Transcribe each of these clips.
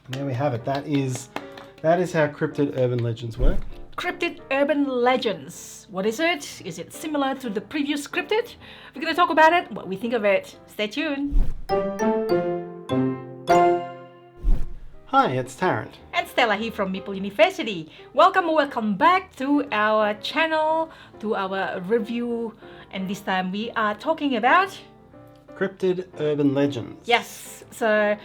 And there we have it. That is how Cryptid Urban Legends work. Cryptid Urban Legends. What is it? Is it similar to the previous Cryptid? We're going to talk about it, what we think of it. Stay tuned. Hi, it's Tarrant. And Stella here from Meeple University. Welcome back to our channel, to our review. And this time we are talking about Cryptid Urban Legends. Yes, so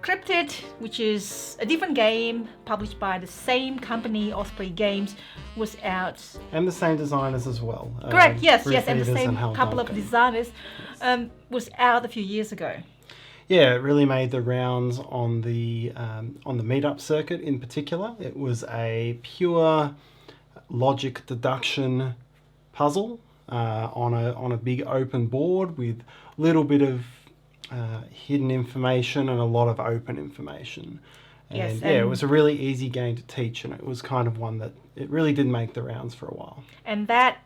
Cryptid, which is a different game published by the same company, Osprey Games, was out. And the same designers as well. Correct, yes, Ruth and the Peters same and Hal couple of Duncan. designers was out a few years ago. Yeah, it really made the rounds on the meetup circuit in particular. It was a pure logic deduction puzzle on a big open board with a little bit of hidden information and a lot of open information. And Yes, yeah, it was a really easy game to teach, and it was kind of one that it really did make the rounds for a while. And that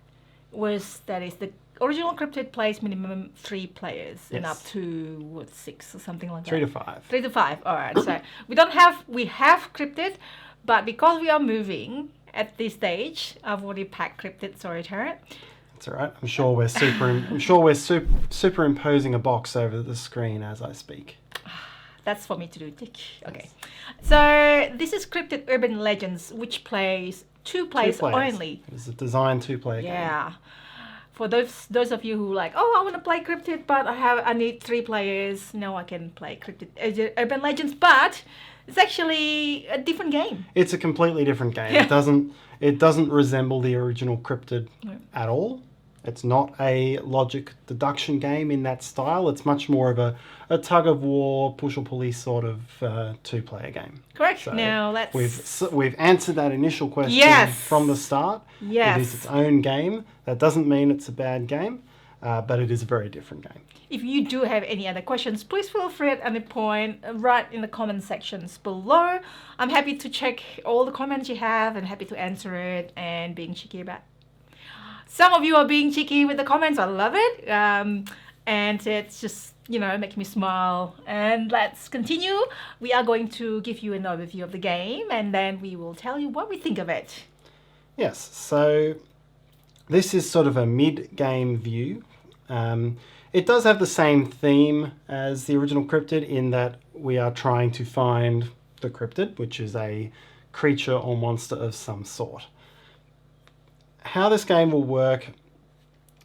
is the original Cryptid plays minimum 3 players and Yes. up to 6 or something like that. 3 to 5. 3 to 5. All right. So we have Cryptid, but because we are moving at this stage, I've already packed Cryptid. Sorry, Tarrant. That's all right. I'm sure we're superimposing a box over the screen as I speak. That's for me to do. Tick. Okay. So this is Cryptid Urban Legends, which plays 2 players only. It's a designed 2-player game. Yeah. For those of you who like, oh, I want to play Cryptid, but I need 3 players. No, I can play Cryptid Urban Legends, but it's actually a different game. It's a completely different game. Yeah. It doesn't resemble the original Cryptid at all. It's not a logic deduction game in that style. It's much more of a tug-of-war, push-or-pulley sort of 2-player game. Correct. So now let's... we've answered that initial question Yes. from the start. Yes. It is its own game. That doesn't mean it's a bad game, but it is a very different game. If you do have any other questions, please feel free at any point, write in the comment sections below. I'm happy to check all the comments you have and happy to answer it and being cheeky about it. Some of you are being cheeky with the comments. I love it. And it's just, making me smile. And let's continue. We are going to give you an overview of the game and then we will tell you what we think of it. Yes, so this is sort of a mid-game view. It does have the same theme as the original Cryptid in that we are trying to find the Cryptid, which is a creature or monster of some sort. How this game will work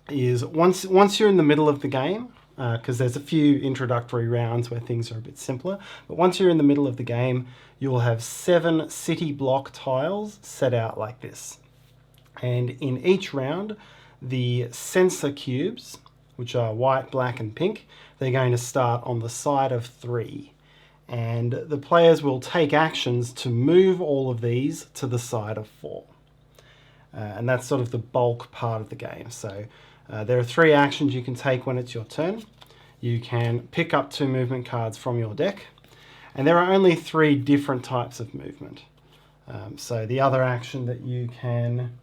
is once you're in the middle of the game, because there's a few introductory rounds where things are a bit simpler, but once you're in the middle of the game, you'll have 7 city block tiles set out like this. And in each round, the sensor cubes, which are white, black, and pink, they're going to start on the side of 3. And the players will take actions to move all of these to the side of 4. And that's sort of the bulk part of the game. So there are 3 actions you can take when it's your turn. You can pick up 2 movement cards from your deck. And there are only 3 different types of movement. So the other action that you can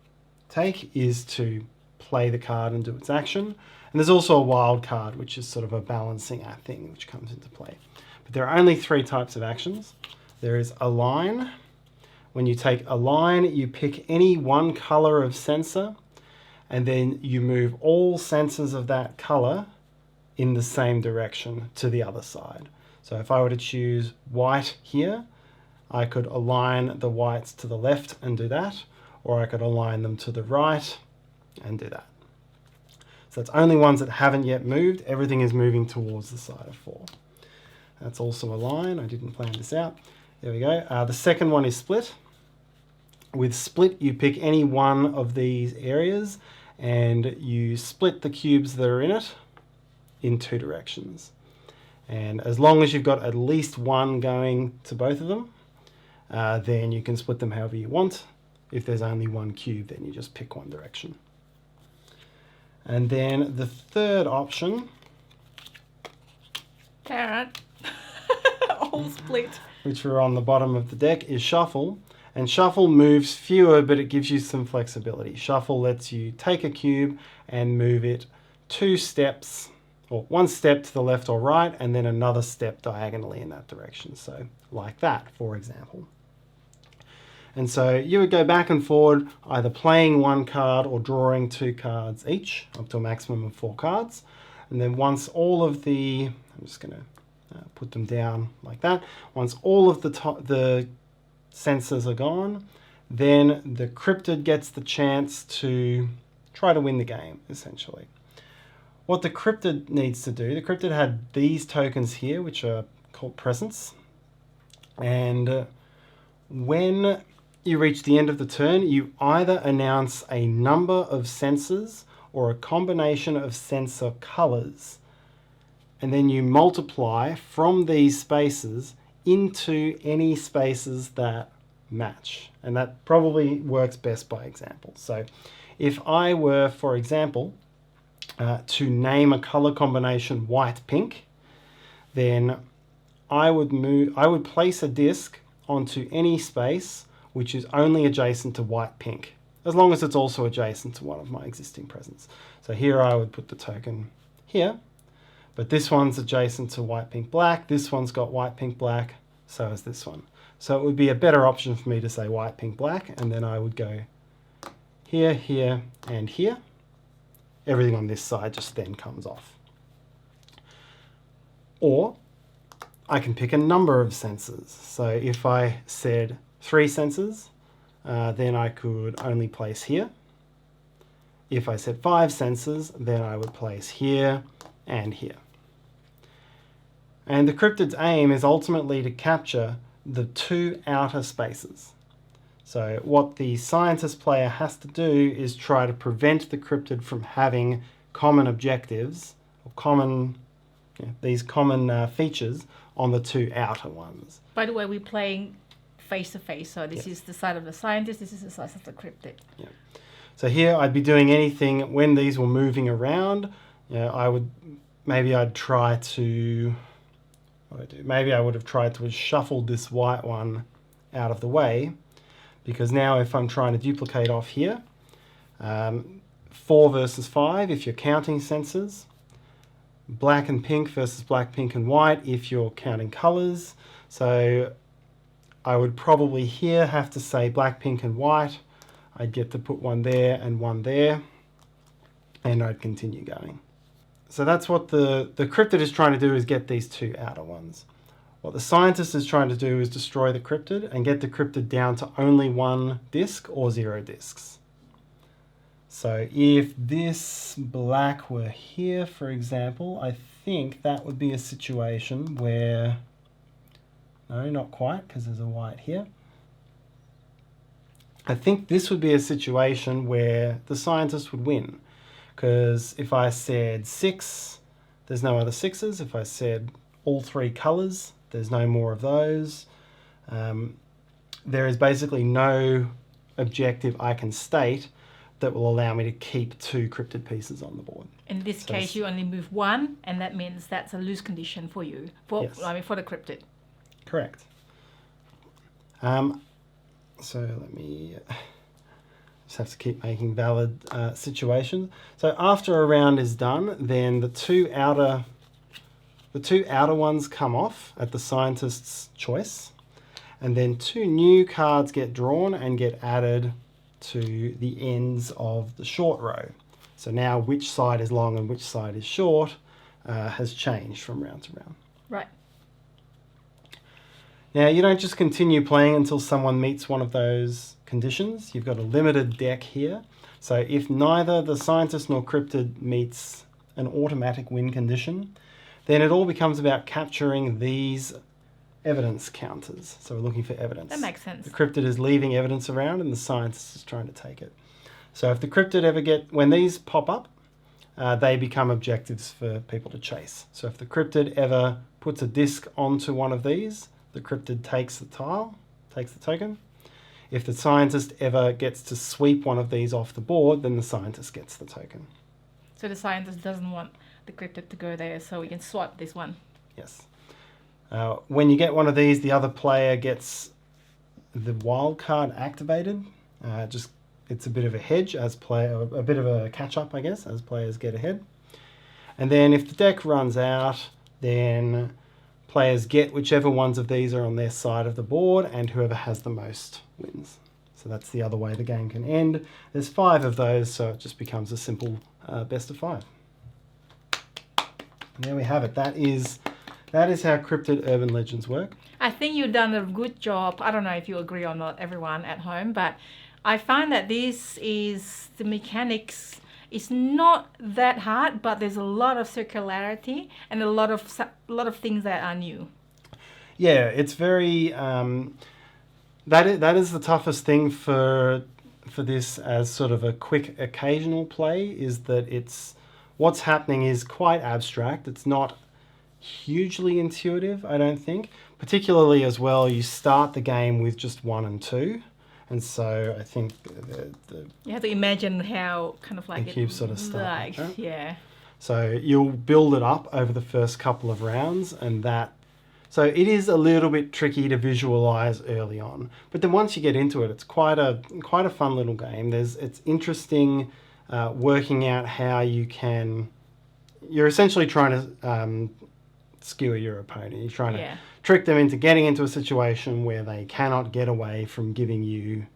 take is to play the card and do its action. And there's also a wild card, which is sort of a balancing act thing, which comes into play. But there are only 3 types of actions. There is a line. When you take a line, you pick any one color of sensor, and then you move all sensors of that color in the same direction to the other side. So if I were to choose white here, I could align the whites to the left and do that, or I could align them to the right and do that. So it's only ones that haven't yet moved. Everything is moving towards the side of 4. That's also a line. I didn't plan this out. There we go. The second one is split. With split, you pick any one of these areas and you split the cubes that are in it in 2 directions. And as long as you've got at least one going to both of them, then you can split them however you want. If there's only one cube, then you just pick one direction. And then the third option, Tarrant. All split. which are on the bottom of the deck, is shuffle. And shuffle moves fewer, but it gives you some flexibility. Shuffle lets you take a cube and move it 2 steps or one step to the left or right, and then another step diagonally in that direction. So like that, for example. And so you would go back and forward, either playing one card or drawing 2 cards each, up to a maximum of 4 cards. And then once all of the, I'm just going to put them down like that. Once all of the sensors are gone, then the cryptid gets the chance to try to win the game, essentially. What the cryptid needs to do, the cryptid had these tokens here, which are called presents. And when you reach the end of the turn, you either announce a number of sensors or a combination of sensor colors. And then you multiply from these spaces into any spaces that match. And that probably works best by example. So if I were, for example, to name a color combination white-pink, then I would place a disc onto any space which is only adjacent to white-pink, as long as it's also adjacent to one of my existing presents. So here I would put the token here, but this one's adjacent to white-pink-black, this one's got white-pink-black, so is this one. So it would be a better option for me to say white-pink-black, and then I would go here, here, and here. Everything on this side just then comes off. Or I can pick a number of sensors. So if I said 3 sensors, then I could only place here. If I said 5 sensors, then I would place here and here. And the cryptid's aim is ultimately to capture the 2 outer spaces. So what the scientist player has to do is try to prevent the cryptid from having common objectives, or these common features on the 2 outer ones. By the way, we're playing face-to-face, so this is the side of the scientist, this is the side of the cryptid. Yeah. So here I'd be doing anything when these were moving around. Maybe I'd try to, maybe I would have tried to shuffle this white one out of the way, because now if I'm trying to duplicate off here, 4 versus 5 if you're counting sensors, black and pink versus black, pink and white if you're counting colors. So I would probably here have to say black, pink and white. I'd get to put one there and one there, and I'd continue going. So that's what the cryptid is trying to do, is get these 2 outer ones. What the scientist is trying to do is destroy the cryptid and get the cryptid down to only 1 disc or 0 discs. So if this black were here, for example, I think that would be a situation where, no, not quite, because there's a white here. I think this would be a situation where the scientist would win, because if I said 6, there's no other 6s. If I said all 3 colors, there's no more of those. There is basically no objective I can state that will allow me to keep 2 cryptid pieces on the board. In this case, you only move 1, and that means that's a lose condition for you, for the cryptid. Correct. So let me just have to keep making valid situations. So after a round is done, then the two outer ones come off at the scientist's choice, and then 2 new cards get drawn and get added to the ends of the short row. So now which side is long and which side is short has changed from round to round. Right. Now you don't just continue playing until someone meets one of those conditions. You've got a limited deck here. So if neither the scientist nor cryptid meets an automatic win condition, then it all becomes about capturing these evidence counters. So we're looking for evidence. That makes sense. The cryptid is leaving evidence around and the scientist is trying to take it. So if the cryptid when these pop up, they become objectives for people to chase. So if the cryptid ever puts a disc onto one of these, the cryptid takes the tile, takes the token. If the scientist ever gets to sweep one of these off the board, then the scientist gets the token. So the scientist doesn't want the cryptid to go there, so we can swap this one. Yes. When you get one of these, the other player gets the wild card activated. It's a bit of a hedge a bit of a catch up, I guess, as players get ahead. And then if the deck runs out, then players get whichever ones of these are on their side of the board, and whoever has the most wins. So that's the other way the game can end. There's 5 of those, so it just becomes a simple best of 5. And there we have it. That is how Cryptid Urban Legends work. I think you've done a good job. I don't know if you agree or not, everyone at home, but I find that this is the mechanics. It's not that hard, but there's a lot of circularity and a lot of things that are new. Yeah, it's very. That is the toughest thing for this as sort of a quick occasional play, is that what's happening is quite abstract. It's not hugely intuitive, I don't think. Particularly as well, you start the game with just 1 and 2. And so I think you have to imagine how kind of like the cubes sort of start like that. Yeah. So you'll build it up over the first couple of rounds, and so it is a little bit tricky to visualize early on. But then once you get into it, it's quite a fun little game. It's interesting working out how you're essentially trying to skewer your opponent. You're trying to trick them into getting into a situation where they cannot get away from giving you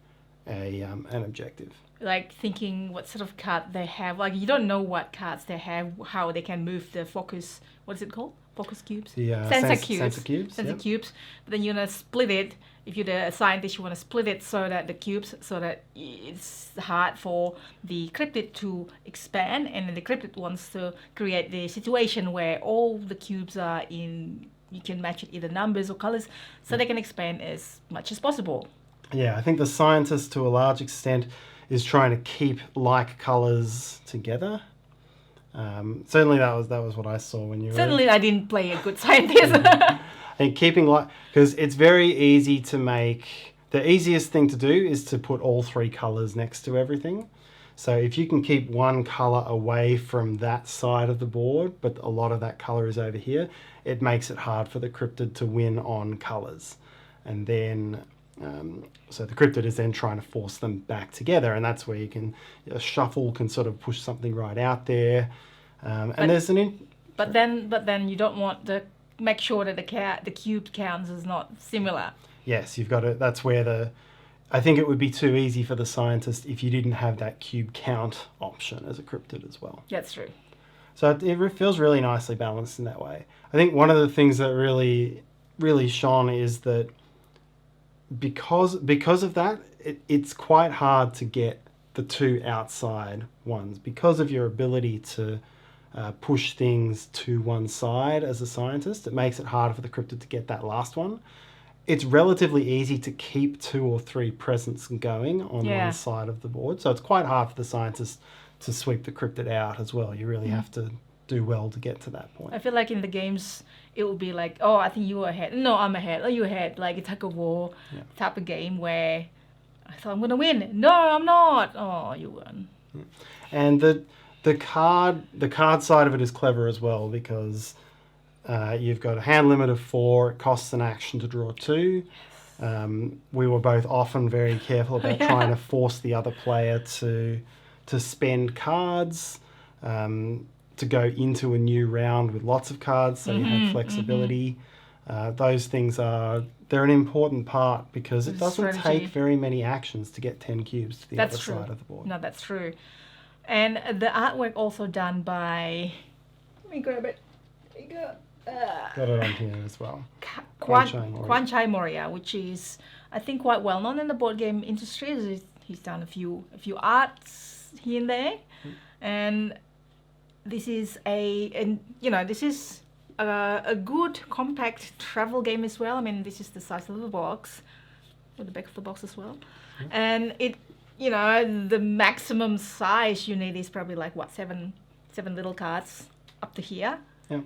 an objective. Like thinking what sort of card they have. Like you don't know what cards they have, how they can move the focus. What is it called? Focus cubes? The sensor cubes. Sensor cubes. Sensor cubes. But then you're gonna split it. If you're the scientist, you want to split it so that it's hard for the cryptid to expand, and then the cryptid wants to create the situation where all the cubes are in. You can match it either numbers or colors, so they can expand as much as possible. Yeah, I think the scientist, to a large extent, is trying to keep like colors together. Certainly, that was what I saw when you. Certainly, I didn't play a good scientist. I think keeping because it's very easy to make. The easiest thing to do is to put all 3 colors next to everything. So if you can keep one color away from that side of the board, but a lot of that color is over here, it makes it hard for the cryptid to win on colors. And then, so the cryptid is then trying to force them back together, and that's where a shuffle can sort of push something right out there. But then you don't want to make sure that the cube counts is not similar. Yes, you've got to. That's where I think it would be too easy for the scientist if you didn't have that cube count option as a cryptid as well. That's true. So it feels really nicely balanced in that way. I think one of the things that really, really shone is that because of that, it's quite hard to get the 2 outside ones because of your ability to push things to one side as a scientist. It makes it harder for the cryptid to get that last one. It's relatively easy to keep 2 or 3 presents going on one side of the board. So it's quite hard for the scientist to sweep the cryptid out as well. You really have to do well to get to that point. I feel like in the games, it will be like, oh, I think you're ahead. No, I'm ahead. Oh, you're ahead. Like a tug of war type of game where I thought I'm going to win. No, I'm not. Oh, you won. And the card side of it is clever as well because you've got a hand limit of 4. It costs an action to draw 2. We were both often very careful about trying to force the other player to spend cards, to go into a new round with lots of cards, so you have flexibility. Those things they're an important part because it doesn't take very many actions to get 10 cubes to the other side of the board. No, that's true. And the artwork also done by, let me grab it. Got it on here as well. Kwan Chai Moria, which is I think quite well known in the board game industry. He's done a few arts here and there, and this is a good compact travel game as well. I mean, this is the size of the box, with the back of the box as well, and the maximum size you need is probably like 7 little cards up to here. Yeah.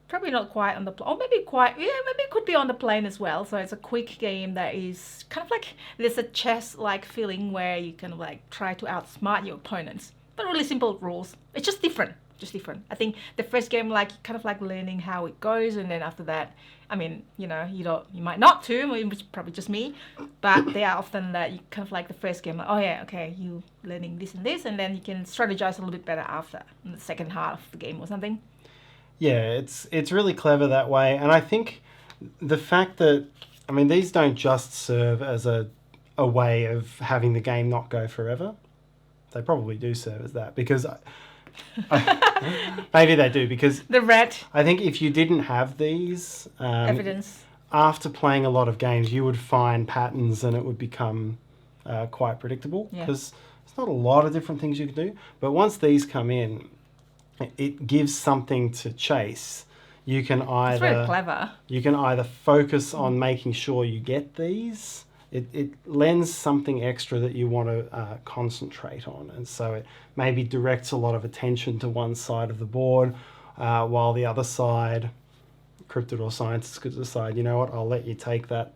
Probably not quite on the plane, or maybe it could be on the plane as well. So it's a quick game that is kind of like, there's a chess-like feeling where you kind of like try to outsmart your opponents. But really simple rules. It's just different. I think the first game, like, kind of like learning how it goes, and then after that, I mean, you might not too, which is probably just me, but they are often that you kind of like the first game, like, oh yeah, okay, you learning this and this, and then you can strategize a little bit better after, in the second half of the game or something. Yeah, it's really clever that way, and I think the fact that, I mean, these don't just serve as a way of having the game not go forever. They probably do serve as that, because maybe they do, because The red I think if you didn't have these, evidence. after playing a lot of games, you would find patterns and it would become quite predictable, Yeah. because there's not a lot of different things you can do. But once these come in, it gives something to chase. You can It's very either clever. you can either focus on making sure you get these. It lends something extra that you want to concentrate on, and so it maybe directs a lot of attention to one side of the board, while the other side, cryptid or scientists, could decide, you know what, I'll let you take that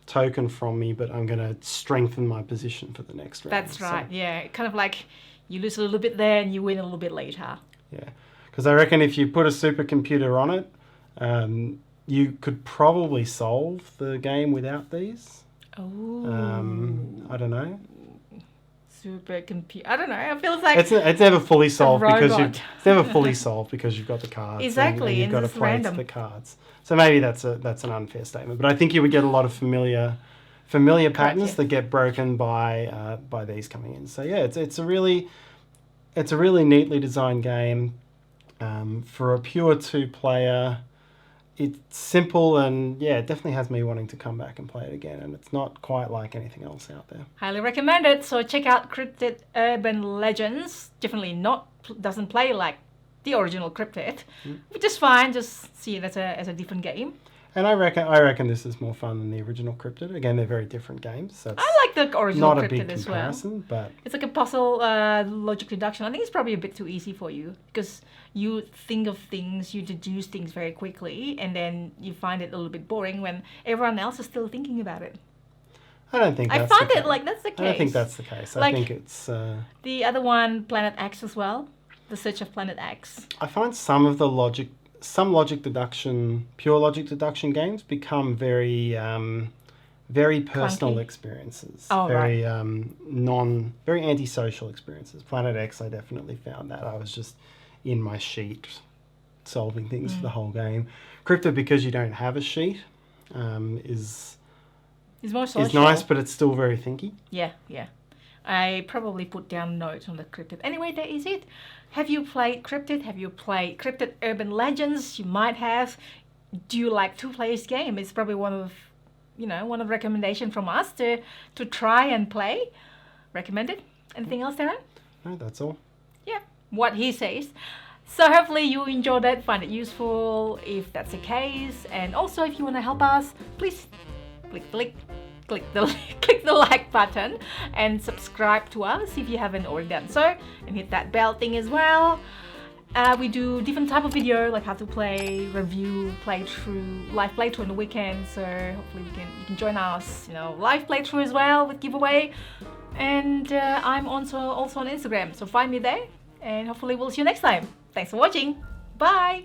token from me, but I'm going to strengthen my position for the next round. That's right. Yeah, kind of like you lose a little bit there and you win a little bit later. Yeah, because I reckon if you put a supercomputer on it, you could probably solve the game without these. Oh. I don't know. Supercomputer. I don't know. It feels like It's never fully solved because robot. it's never fully solved because you've got the cards. Exactly, and you've and got to it's play random. to the cards. So maybe that's an unfair statement, but I think you would get a lot of familiar patterns yes. that get broken by these coming in. So yeah, it's a really neatly designed game. For a pure 2-player, it's simple, and yeah, it definitely has me wanting to come back and play it again, and it's not quite like anything else out there. highly recommended. So check out Cryptid Urban Legends. Definitely doesn't play like the original Cryptid, which is fine. Just see it as a different game. And I reckon this is more fun than the original Cryptid. Again, they're very different games, so it's I like the original not a big Cryptid as well. comparison, but It's like a puzzle logic deduction. I think it's probably a bit too easy for you because you think of things, you deduce things very quickly, and then you find it a little bit boring when everyone else is still thinking about it. I don't think I that's find the it case. like that's the case. I don't think that's the case. Like- I think it's... The other one, Planet X as well. The Search of Planet X. I find some of the pure logic deduction games become very personal Clunky. experiences. Oh, very very antisocial experiences. Planet X, I definitely found that. I was just in my sheet solving things for the whole game. Cryptid, because you don't have a sheet, is It's more social. nice, but it's still very thinky. Yeah. I probably put down notes on the Cryptid. Anyway, that is it. Have you played Cryptid? Have you played Cryptid Urban Legends? You might have. Do you like 2-players game? It's probably one of recommendation from us to try and play. Recommended. Anything else, Darren? No, that's all. Yeah, what he says. So hopefully you enjoyed it, find it useful if that's the case. And also if you want to help us, please click the like button and subscribe to us if you haven't already done so, and hit that bell thing as well. We do different type of video like how to play, review, playthrough, live playthrough on the weekend. So hopefully you can join us, live playthrough as well with giveaway. And I'm also on Instagram, so find me there. And hopefully we'll see you next time. Thanks for watching. Bye.